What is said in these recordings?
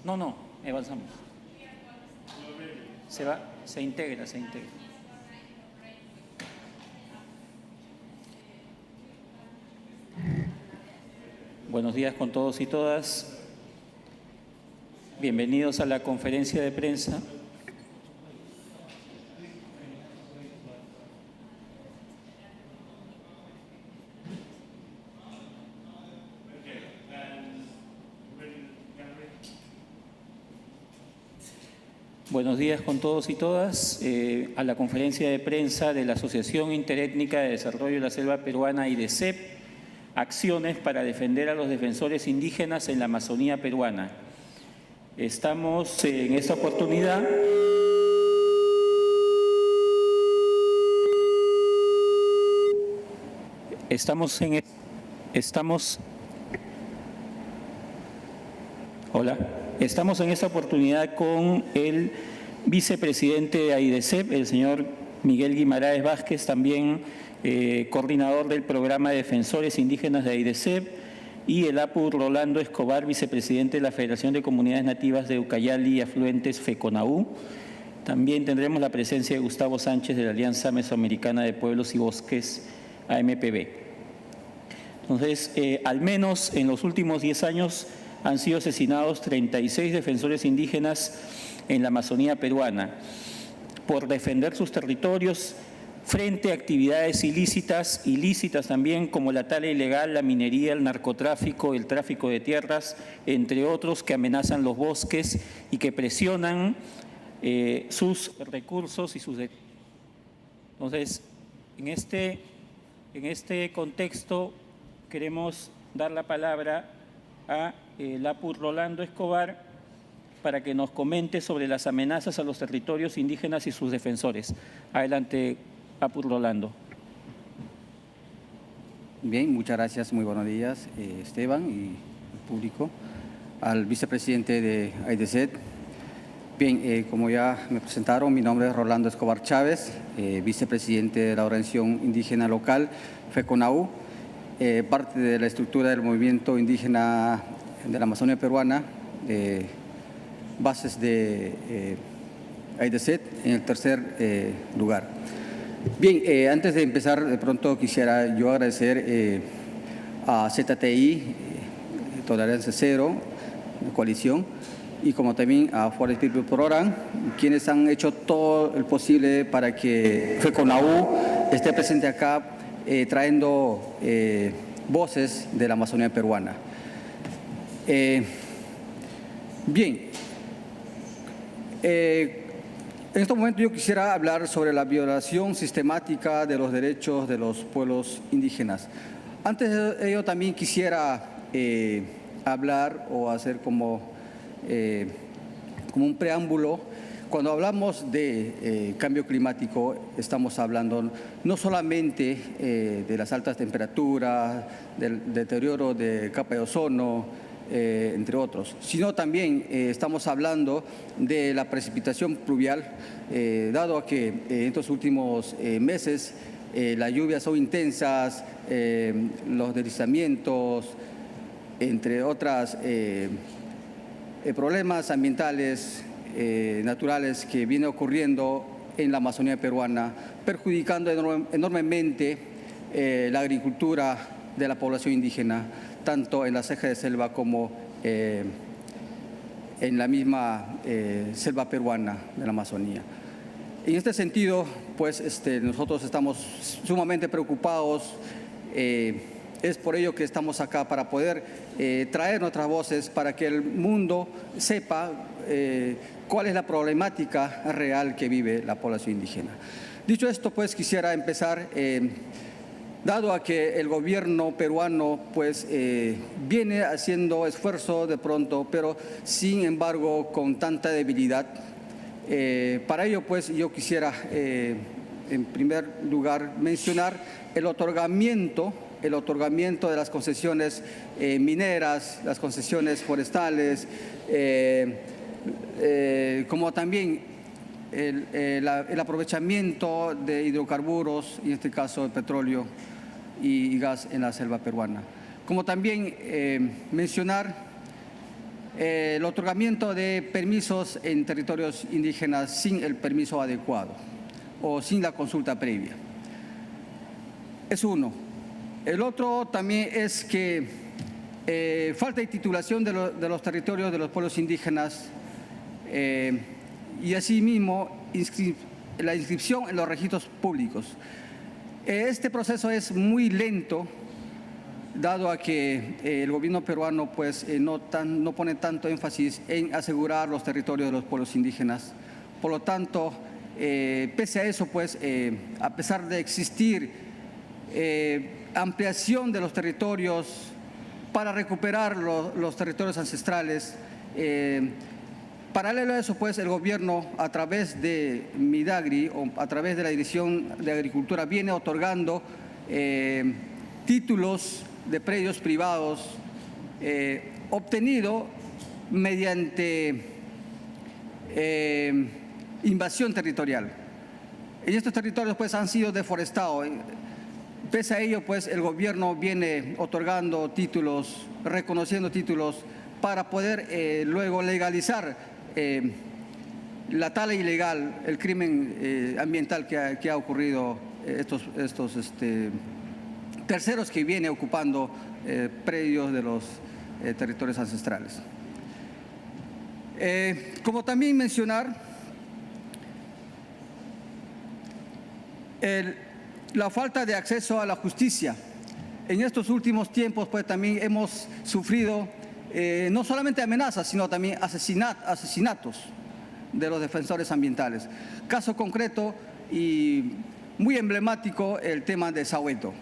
No, no, avanzamos. Se integra. Buenos días con todos y todas. Bienvenidos a la conferencia de prensa. Buenos días con todos y todas a la conferencia de prensa de la Asociación Interétnica de Desarrollo de la Selva Peruana, AIDESEP, acciones para defender a los defensores indígenas en la Amazonía peruana. Estamos en esta oportunidad Estamos en esta oportunidad con el vicepresidente de AIDESEP, el señor Miguel Guimaraes Vázquez, también coordinador del programa de defensores indígenas de AIDESEP, y el APU Rolando Escobar, vicepresidente de la Federación de Comunidades Nativas de Ucayali y Afluentes, FECONAU. También tendremos la presencia de Gustavo Sánchez de la Alianza Mesoamericana de Pueblos y Bosques, AMPB. Entonces, al menos en los últimos 10 años han sido asesinados 36 defensores indígenas en la Amazonía peruana por defender sus territorios frente a actividades ilícitas también, como la tala ilegal, la minería, el narcotráfico, el tráfico de tierras, entre otros, que amenazan los bosques y que presionan sus recursos y sus derechos. Entonces, en este contexto queremos dar la palabra a el APU Rolando Escobar para que nos comente sobre las amenazas a los territorios indígenas y sus defensores. Adelante, APU Rolando. Bien, muchas gracias, muy buenos días, Esteban y el público. Al vicepresidente de AIDESEP. Bien, como ya me presentaron, mi nombre es Rolando Escobar Chávez, vicepresidente de la Organización Indígena Local, FECONAU, parte de la estructura del movimiento indígena de la Amazonía peruana, bases de AIDESEP en el tercer lugar. Bien, antes de empezar, de pronto quisiera yo agradecer a ZTI, Tolerancia Cero, la coalición, y como también a Forest People Program, quienes han hecho todo el posible para que FECONAU esté presente acá, trayendo voces de la Amazonía peruana. Bien, en este momento yo quisiera hablar sobre la violación sistemática de los derechos de los pueblos indígenas. Antes de ello también quisiera hablar o hacer como un preámbulo. Cuando hablamos de cambio climático, estamos hablando no solamente de las altas temperaturas, del deterioro de capa de ozono, entre otros, sino también estamos hablando de la precipitación pluvial, dado a que en estos últimos meses las lluvias son intensas, los deslizamientos, entre otras problemas ambientales naturales que viene ocurriendo en la Amazonía peruana, perjudicando enormemente la agricultura de la población indígena, tanto en la ceja de selva como en la misma selva peruana de la Amazonía. En este sentido, pues nosotros estamos sumamente preocupados. Es por ello que estamos acá, para poder traer nuestras voces, para que el mundo sepa cuál es la problemática real que vive la población indígena. Dicho esto, pues quisiera empezar, dado a que el gobierno peruano pues viene haciendo esfuerzo de pronto, pero sin embargo con tanta debilidad. Para ello, pues yo quisiera en primer lugar mencionar el otorgamiento de las concesiones mineras, las concesiones forestales, como también el aprovechamiento de hidrocarburos, y en este caso el petróleo y gas en la selva peruana. Como también mencionar el otorgamiento de permisos en territorios indígenas sin el permiso adecuado o sin la consulta previa. Es uno. El otro también es que falta de titulación de los territorios de los pueblos indígenas y asimismo la inscripción en los registros públicos. Este proceso es muy lento, dado a que el gobierno peruano pues, no pone tanto énfasis en asegurar los territorios de los pueblos indígenas. Por lo tanto, pese a eso, pues, a pesar de existir ampliación de los territorios para recuperar los territorios ancestrales, paralelo a eso, pues, el gobierno, a través de Midagri o a través de la Dirección de Agricultura, viene otorgando títulos de predios privados obtenido mediante invasión territorial. En estos territorios pues han sido deforestados. Pese a ello pues el gobierno viene otorgando títulos, reconociendo títulos para poder luego legalizar la tala ilegal, el crimen ambiental que ha ocurrido estos terceros que viene ocupando predios de los territorios ancestrales. Como también mencionar la falta de acceso a la justicia. En estos últimos tiempos pues también hemos sufrido no solamente amenazas, sino también asesinatos de los defensores ambientales. Caso concreto y muy emblemático el tema de Sahueto.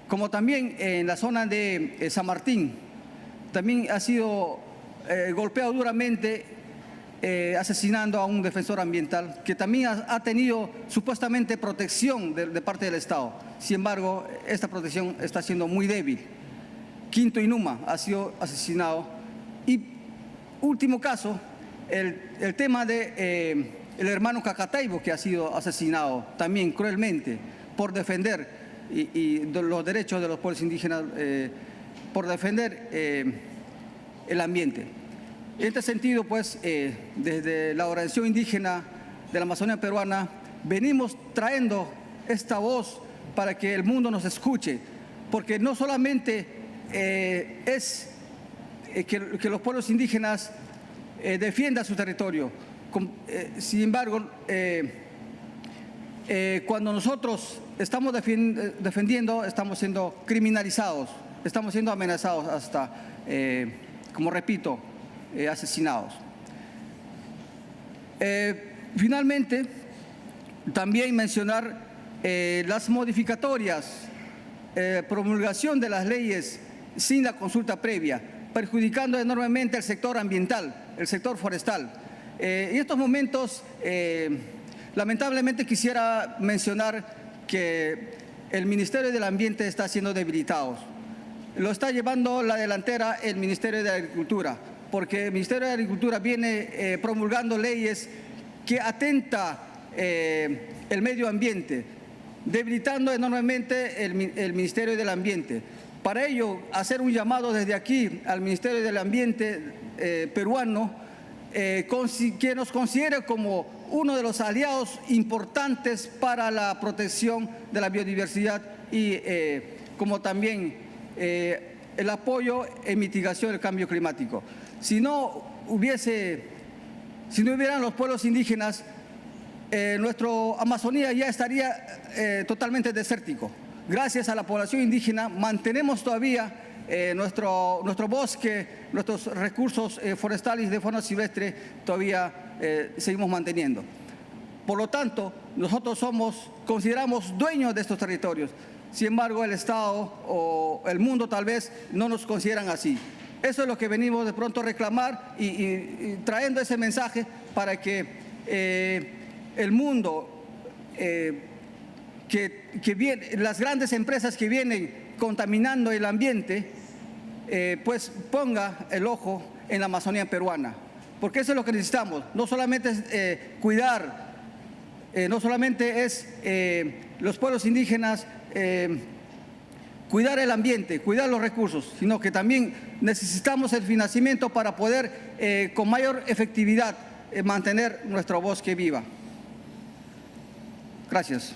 Como también en la zona de San Martín, también ha sido golpeado duramente, asesinando a un defensor ambiental que también ha tenido supuestamente protección de parte del Estado. Sin embargo, esta protección está siendo muy débil. Quinto Inuma ha sido asesinado. Y último caso, el tema de el hermano Cacataibo, que ha sido asesinado también cruelmente por defender los derechos de los pueblos indígenas, por defender el ambiente. En este sentido, pues, desde la organización indígena de la Amazonía peruana, venimos trayendo esta voz para que el mundo nos escuche, porque no solamente es que los pueblos indígenas defiendan su territorio, sin embargo, cuando nosotros estamos defendiendo, estamos siendo criminalizados, estamos siendo amenazados hasta, como repito, asesinados. Finalmente, también mencionar las modificatorias, promulgación de las leyes sin la consulta previa, perjudicando enormemente el sector ambiental, el sector forestal. En estos momentos, lamentablemente quisiera mencionar que el Ministerio del Ambiente está siendo debilitado. Lo está llevando la delantera el Ministerio de Agricultura, porque el Ministerio de Agricultura viene promulgando leyes que atenta el medio ambiente, debilitando enormemente el Ministerio del Ambiente. Para ello, hacer un llamado desde aquí al Ministerio del Ambiente peruano, que nos considere como uno de los aliados importantes para la protección de la biodiversidad y como también el apoyo en mitigación del cambio climático. Si no hubieran los pueblos indígenas, nuestra Amazonía ya estaría totalmente desértico. Gracias a la población indígena mantenemos todavía nuestro bosque, nuestros recursos forestales de fauna silvestre todavía seguimos manteniendo. Por lo tanto, nosotros consideramos dueños de estos territorios. Sin embargo, el Estado o el mundo tal vez no nos consideran así. Eso es lo que venimos de pronto a reclamar y trayendo ese mensaje para que el mundo, las grandes empresas que vienen contaminando el ambiente, pues ponga el ojo en la Amazonía peruana. Porque eso es lo que necesitamos. No solamente es cuidar, no solamente es los pueblos indígenas cuidar el ambiente, cuidar los recursos, sino que también necesitamos el financiamiento para poder con mayor efectividad mantener nuestro bosque viva. Gracias.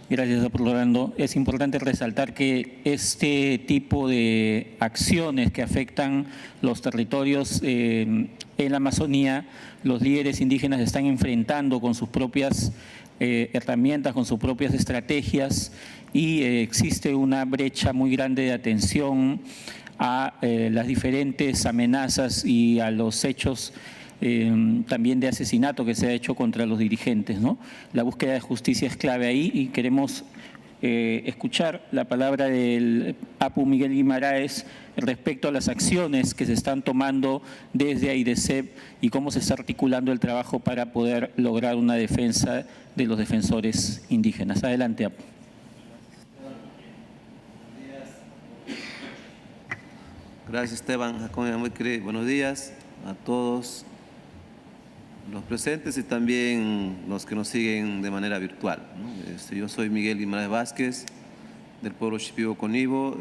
Gracias, doctor Rolando. Es importante resaltar que este tipo de acciones que afectan los territorios en la Amazonía, los líderes indígenas están enfrentando con sus propias herramientas, con sus propias estrategias, y existe una brecha muy grande de atención a las diferentes amenazas y a los hechos también de asesinato que se ha hecho contra los dirigentes, ¿no? La búsqueda de justicia es clave ahí y queremos escuchar la palabra del Apu Miguel Guimaraes respecto a las acciones que se están tomando desde AIDESEP y cómo se está articulando el trabajo para poder lograr una defensa de los defensores indígenas. Adelante, Apu. Gracias, Esteban. Buenos días a todos los presentes y también los que nos siguen de manera virtual, ¿no? Yo soy Miguel Guimaraes Vázquez, del pueblo Shipibo Conibo,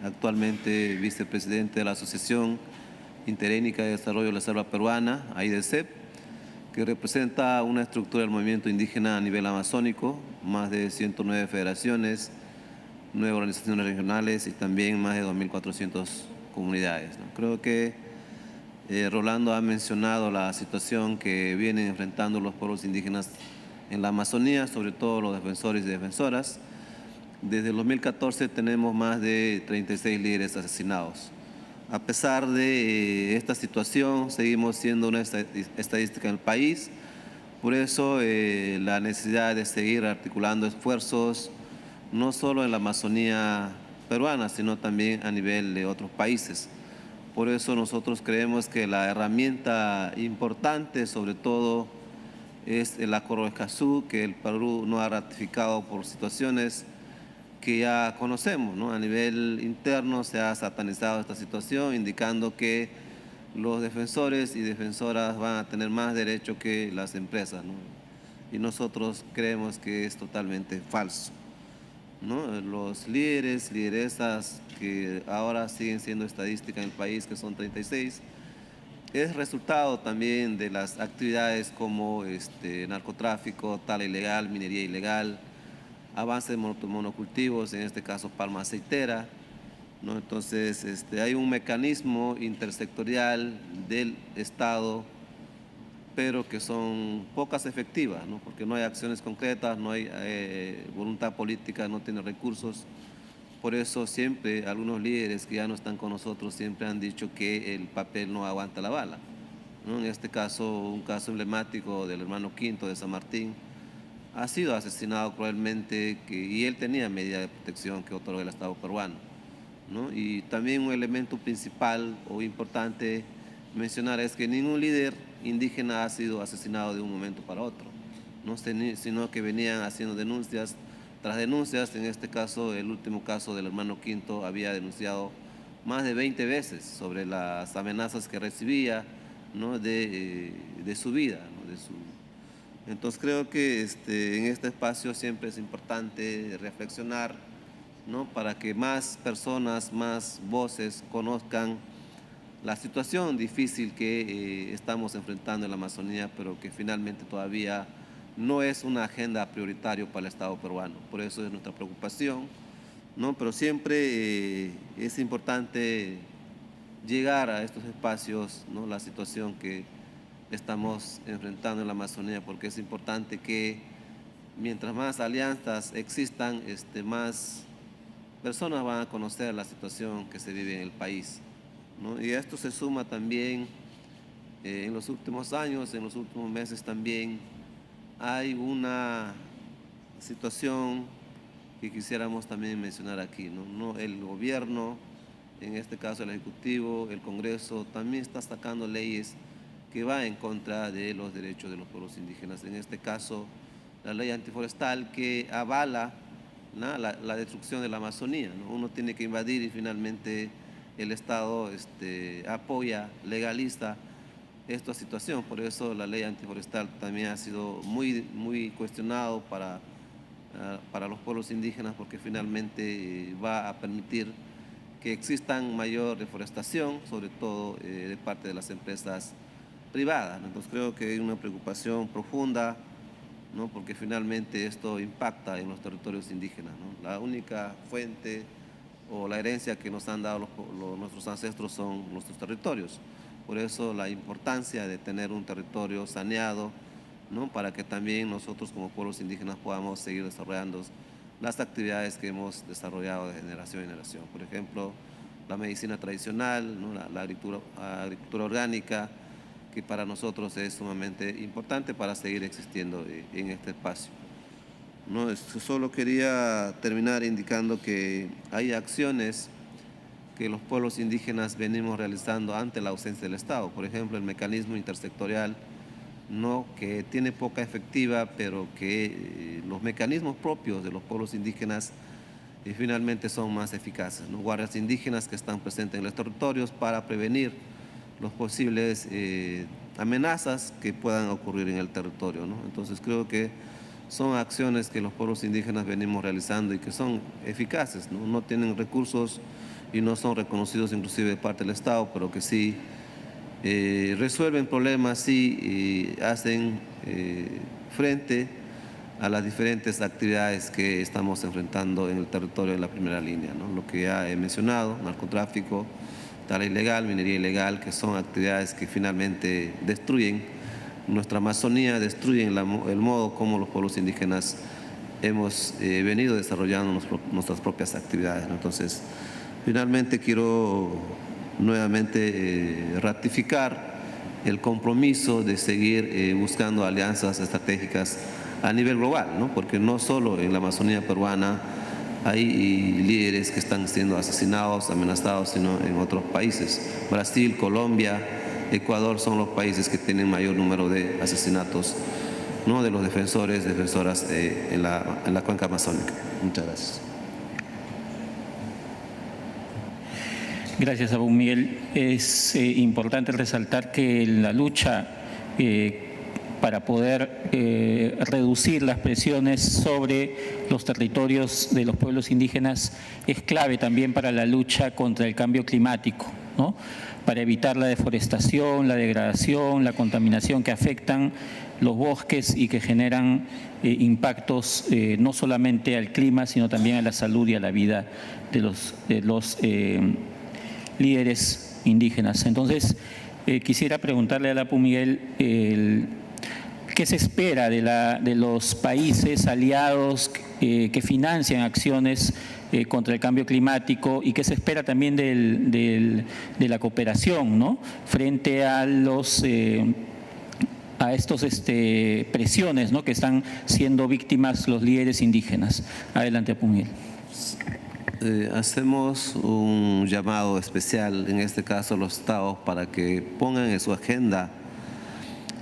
actualmente vicepresidente de la Asociación Interétnica de Desarrollo de la Selva Peruana, AIDESEP, que representa una estructura del movimiento indígena a nivel amazónico, más de 109 federaciones, 9 organizaciones regionales y también más de 2.400 comunidades, ¿no? Creo que Rolando ha mencionado la situación que vienen enfrentando los pueblos indígenas en la Amazonía, sobre todo los defensores y defensoras. Desde el 2014 tenemos más de 36 líderes asesinados. A pesar de esta situación, seguimos siendo una estadística en el país. Por eso la necesidad de seguir articulando esfuerzos, no solo en la Amazonía peruana, sino también a nivel de otros países. Por eso nosotros creemos que la herramienta importante, sobre todo, es el Acuerdo de Escazú, que el Perú no ha ratificado por situaciones que ya conocemos, ¿no? A nivel interno se ha satanizado esta situación, indicando que los defensores y defensoras van a tener más derecho que las empresas, ¿no? Y nosotros creemos que es totalmente falso, ¿no? Los líderes, lideresas que ahora siguen siendo estadística en el país, que son 36, es resultado también de las actividades como narcotráfico, tala ilegal, minería ilegal, avance de monocultivos, en este caso palma aceitera, ¿no? Entonces hay un mecanismo intersectorial del Estado, pero que son pocas efectivas, ¿no? Porque no hay acciones concretas, no hay voluntad política, no tiene recursos. Por eso siempre algunos líderes que ya no están con nosotros siempre han dicho que el papel no aguanta la bala, ¿no? En este caso, un caso emblemático del hermano Quinto de San Martín, ha sido asesinado cruelmente y él tenía medida de protección que otorga el Estado peruano, ¿no? Y también un elemento principal o importante mencionar es que ningún líder indígena ha sido asesinado de un momento para otro, ¿no? Sino que venían haciendo denuncias tras denuncias. En este caso, el último caso del hermano Quinto había denunciado más de 20 veces sobre las amenazas que recibía, ¿no? de su vida, ¿no? Entonces creo que en este espacio siempre es importante reflexionar, ¿no? Para que más personas, más voces conozcan la situación difícil que estamos enfrentando en la Amazonía, pero que finalmente todavía no es una agenda prioritaria para el Estado peruano. Por eso es nuestra preocupación, ¿no? Pero siempre es importante llegar a estos espacios, ¿no? La situación que estamos enfrentando en la Amazonía, porque es importante que mientras más alianzas existan, más personas van a conocer la situación que se vive en el país, ¿no? Y a esto se suma también en los últimos años, en los últimos meses también hay una situación que quisiéramos también mencionar aquí, ¿no? El gobierno, en este caso el Ejecutivo, el Congreso, también está sacando leyes que van en contra de los derechos de los pueblos indígenas. En este caso, la ley antiforestal que avala, ¿no? la destrucción de la Amazonía, ¿no? Uno tiene que invadir y finalmente el Estado apoya, legaliza esta situación. Por eso la ley antiforestal también ha sido muy cuestionado para para los pueblos indígenas, porque finalmente va a permitir que existan mayor deforestación, sobre todo de parte de las empresas privadas, ¿no? Entonces creo que hay una preocupación profunda, ¿no? Porque finalmente esto impacta en los territorios indígenas, ¿no? La única fuente o la herencia que nos han dado nuestros ancestros son nuestros territorios. Por eso la importancia de tener un territorio saneado, ¿no? Para que también nosotros como pueblos indígenas podamos seguir desarrollando las actividades que hemos desarrollado de generación en generación. Por ejemplo, la medicina tradicional, ¿no? la agricultura orgánica, que para nosotros es sumamente importante para seguir existiendo en este espacio. No, solo quería terminar indicando que hay acciones que los pueblos indígenas venimos realizando ante la ausencia del Estado. Por ejemplo, el mecanismo intersectorial, ¿no? Que tiene poca efectiva, pero que los mecanismos propios de los pueblos indígenas finalmente son más eficaces, ¿no? Guardias indígenas que están presentes en los territorios para prevenir los posibles amenazas que puedan ocurrir en el territorio, ¿no? Entonces creo que son acciones que los pueblos indígenas venimos realizando y que son eficaces, ¿no? No tienen recursos y no son reconocidos inclusive de parte del Estado, pero que sí resuelven problemas, sí hacen frente a las diferentes actividades que estamos enfrentando en el territorio de la primera línea, ¿no? Lo que ya he mencionado, narcotráfico, tala ilegal, minería ilegal, que son actividades que finalmente destruyen nuestra Amazonía, destruyen el modo como los pueblos indígenas hemos venido desarrollando nuestras propias actividades, ¿no? Entonces, finalmente quiero nuevamente ratificar el compromiso de seguir buscando alianzas estratégicas a nivel global, ¿no? Porque no solo en la Amazonía peruana hay líderes que están siendo asesinados, amenazados, sino en otros países. Brasil, Colombia, Ecuador son los países que tienen mayor número de asesinatos, ¿no? De los defensores, defensoras en la cuenca amazónica. Muchas gracias. Gracias, Abu Miguel. Es importante resaltar que la lucha para poder reducir las presiones sobre los territorios de los pueblos indígenas es clave también para la lucha contra el cambio climático, ¿no? Para evitar la deforestación, la degradación, la contaminación que afectan los bosques y que generan impactos no solamente al clima, sino también a la salud y a la vida de los líderes indígenas. Entonces, quisiera preguntarle a Abu Miguel qué se espera de los países aliados que financian acciones contra el cambio climático y qué se espera también de la cooperación, ¿no? Frente a estos presiones, ¿no? Que están siendo víctimas los líderes indígenas. Adelante, Abu Miguel. Hacemos un llamado especial, en este caso a los estados, para que pongan en su agenda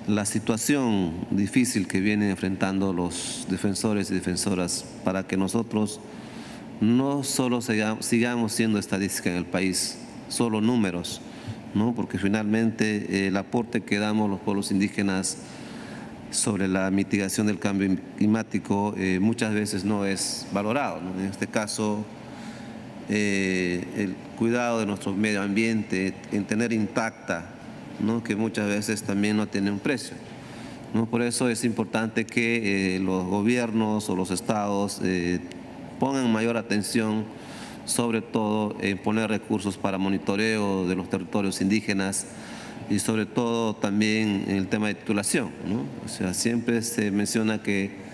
la situación difícil que vienen enfrentando los defensores y defensoras, para que nosotros no solo sigamos siendo estadística en el país, solo números, ¿no? Porque finalmente el aporte que damos los pueblos indígenas sobre la mitigación del cambio climático muchas veces no es valorado, ¿no? En este caso, el cuidado de nuestro medio ambiente, en tener intacta, ¿no? Que muchas veces también no tiene un precio, ¿no? Por eso es importante que los gobiernos o los estados pongan mayor atención, sobre todo en poner recursos para monitoreo de los territorios indígenas y sobre todo también en el tema de titulación, ¿no? O sea, siempre se menciona que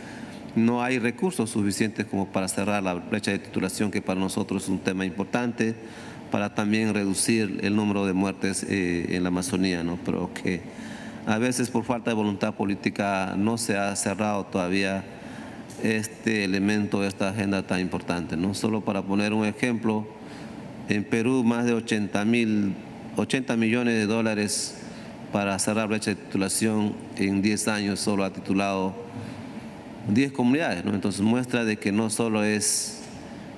no hay recursos suficientes como para cerrar la brecha de titulación, que para nosotros es un tema importante, para también reducir el número de muertes en la Amazonía, ¿no? Pero que a veces por falta de voluntad política no se ha cerrado todavía este elemento, esta agenda tan importante, ¿no? Solo para poner un ejemplo, en Perú más de 80 millones de dólares para cerrar brecha de titulación en 10 años solo ha titulado 10 comunidades, ¿no? Entonces muestra de que no solo es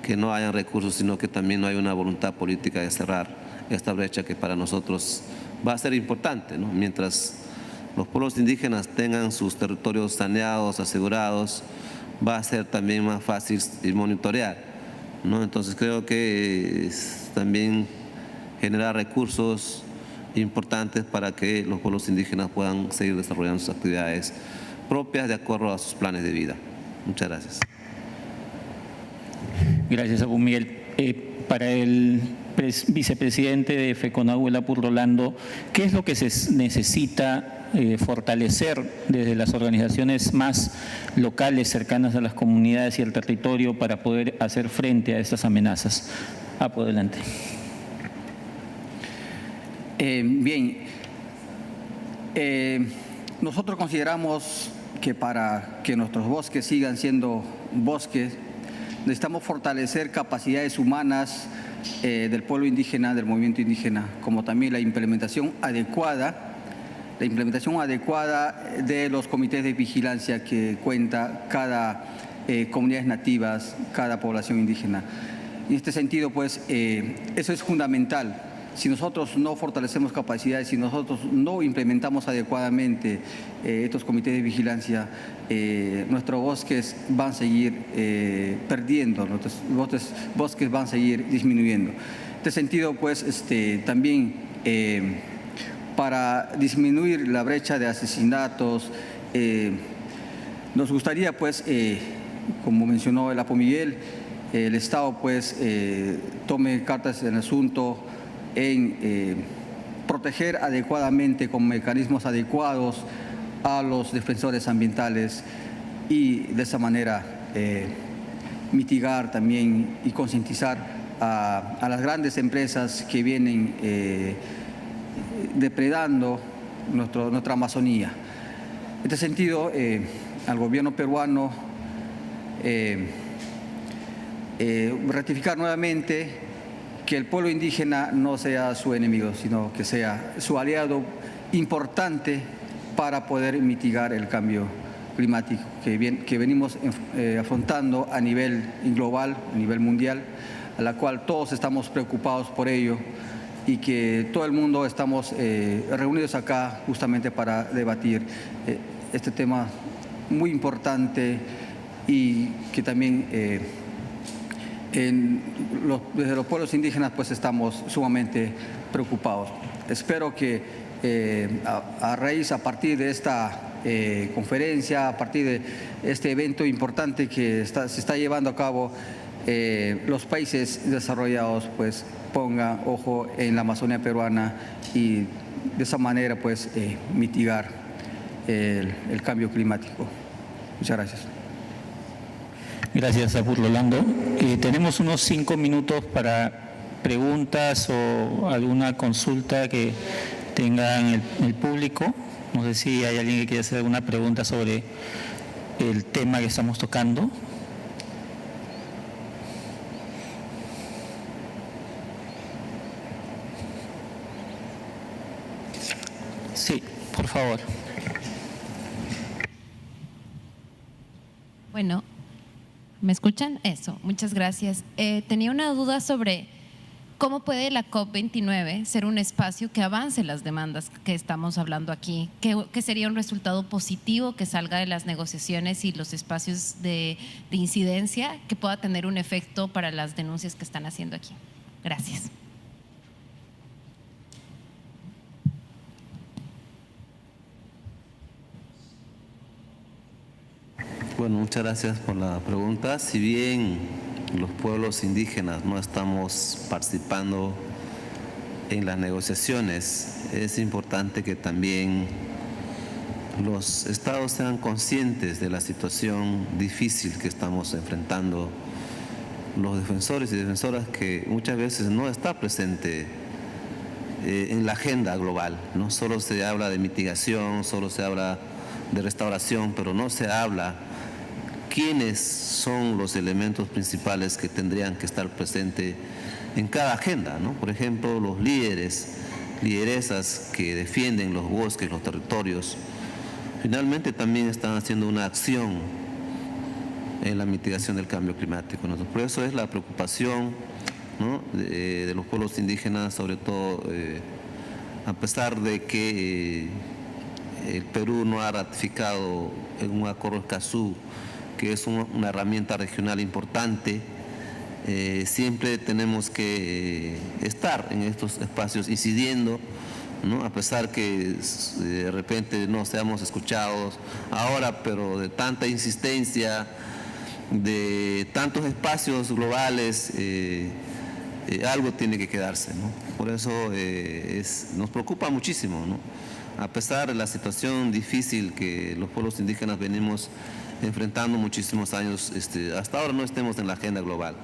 que no hayan recursos, sino que también no hay una voluntad política de cerrar esta brecha que para nosotros va a ser importante, ¿no? Mientras los pueblos indígenas tengan sus territorios saneados, asegurados, va a ser también más fácil monitorear, ¿no? Entonces creo que es también generar recursos importantes para que los pueblos indígenas puedan seguir desarrollando sus actividades propias de acuerdo a sus planes de vida. Muchas gracias. Gracias, Abu Miguel. Para el vicepresidente de FECONAU, Apur Rolando, ¿qué es lo que se necesita fortalecer desde las organizaciones más locales, cercanas a las comunidades y al territorio para poder hacer frente a estas amenazas? Apu, adelante. Bien, nosotros consideramos que para que nuestros bosques sigan siendo bosques, necesitamos fortalecer capacidades humanas del pueblo indígena, del movimiento indígena, como también la implementación adecuada de los comités de vigilancia que cuenta cada comunidades nativas, cada población indígena. En este sentido, pues, eso es fundamental. Si nosotros no fortalecemos capacidades, si nosotros no implementamos adecuadamente estos comités de vigilancia, nuestros bosques van a seguir perdiendo, nuestros bosques van a seguir disminuyendo. En este sentido, pues, también para disminuir la brecha de asesinatos, nos gustaría, pues, como mencionó el Apu Miguel, el Estado, pues, tome cartas en el asunto en proteger adecuadamente con mecanismos adecuados a los defensores ambientales y de esa manera mitigar también y concientizar a las grandes empresas que vienen depredando nuestra Amazonía. En este sentido, al gobierno peruano ratificar nuevamente que el pueblo indígena no sea su enemigo, sino que sea su aliado importante para poder mitigar el cambio climático que venimos afrontando a nivel global, a nivel mundial, a la cual todos estamos preocupados por ello y que todo el mundo estamos reunidos acá justamente para debatir este tema muy importante y que también desde los pueblos indígenas pues estamos sumamente preocupados. Espero que a partir de esta conferencia, a partir de este evento importante que se está llevando a cabo, los países desarrollados pues pongan ojo en la Amazonía peruana y de esa manera pues mitigar el cambio climático. Muchas gracias. Gracias, Apu Rolando. Tenemos unos 5 minutos para preguntas o alguna consulta que tengan el público. No sé si hay alguien que quiera hacer alguna pregunta sobre el tema que estamos tocando. Sí, por favor. Bueno, ¿me escuchan? Eso, muchas gracias. Tenía una duda sobre cómo puede la COP29 ser un espacio que avance las demandas que estamos hablando aquí. ¿Qué sería un resultado positivo que salga de las negociaciones y los espacios de incidencia que pueda tener un efecto para las denuncias que están haciendo aquí? Gracias. Bueno, muchas gracias por la pregunta. Si bien los pueblos indígenas no estamos participando en las negociaciones, es importante que también los estados sean conscientes de la situación difícil que estamos enfrentando los defensores y defensoras, que muchas veces no está presente en la agenda global. No solo se habla de mitigación, solo se habla de restauración, pero no se habla quiénes son los elementos principales que tendrían que estar presentes en cada agenda, ¿no? Por ejemplo, los líderes, lideresas que defienden los bosques, los territorios, finalmente también están haciendo una acción en la mitigación del cambio climático, ¿no? Por eso es la preocupación, ¿no?, de los pueblos indígenas, sobre todo a pesar de que el Perú no ha ratificado en un acuerdo Escazú que es una herramienta regional importante. Siempre tenemos que estar en estos espacios incidiendo, ¿no? A pesar que de repente no seamos escuchados ahora, pero de tanta insistencia, de tantos espacios globales, algo tiene que quedarse, ¿no? Por eso nos preocupa muchísimo, ¿no? A pesar de la situación difícil que los pueblos indígenas venimos enfrentando muchísimos años, hasta ahora no estemos en la agenda global.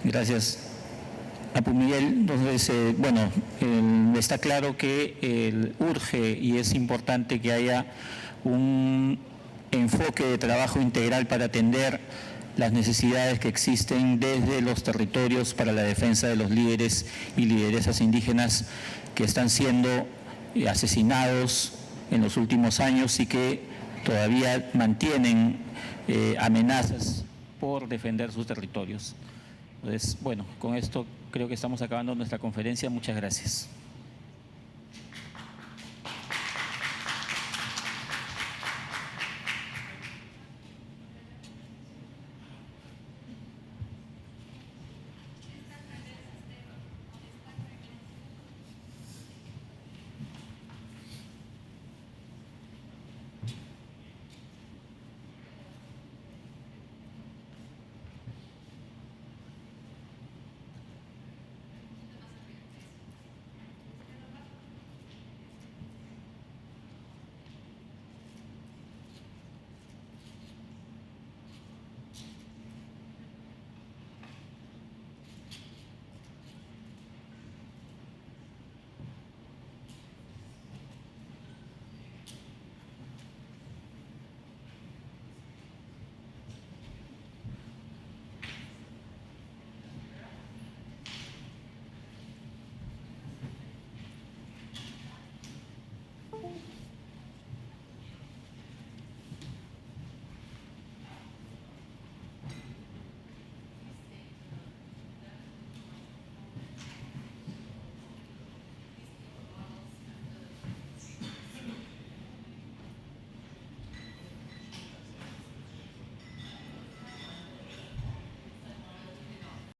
Gracias. Apu Miguel, entonces, bueno, está claro que urge y es importante que haya un enfoque de trabajo integral para atender las necesidades que existen desde los territorios para la defensa de los líderes y lideresas indígenas que están siendo asesinados en los últimos años y que todavía mantienen amenazas por defender sus territorios. Entonces, bueno, con esto creo que estamos acabando nuestra conferencia. Muchas gracias.